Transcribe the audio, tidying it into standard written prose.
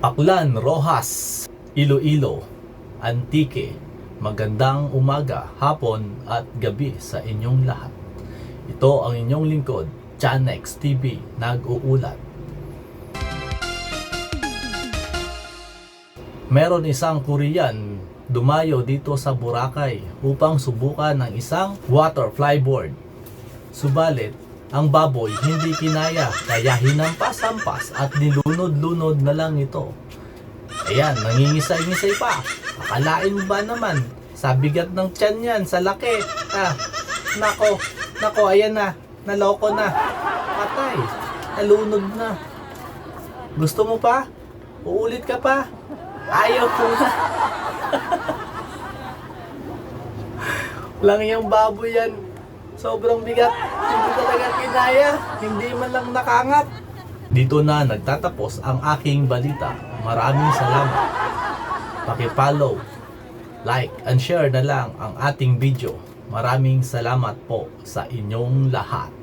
Aklan, Rojas, Iloilo, Antique, magandang umaga, hapon at gabi sa inyong lahat. Ito ang inyong lingkod, Chanex TV, nag-uulat. Meron isang Korean dumayo dito sa Boracay upang subukan ng isang water flyboard. Subalit, ang baboy hindi kinaya kaya hinampas-hampas at nilunod-lunod na lang ito. Ayan, nangingisay-ngisay pa. Akalain mo ba naman, sa bigat ng tiyan yan, sa laki. Nako, ayan na, naloko na. Patay, nalunod na. Gusto mo pa? Uulit ka pa? Ayaw ko na. Lang yung baboy yan. Sobrang bigat. Hindi talaga kinaya. Hindi man lang nakangat. Dito na nagtatapos ang aking balita. Maraming salamat. Paki-follow, like, and share na lang ang ating video. Maraming salamat po sa inyong lahat.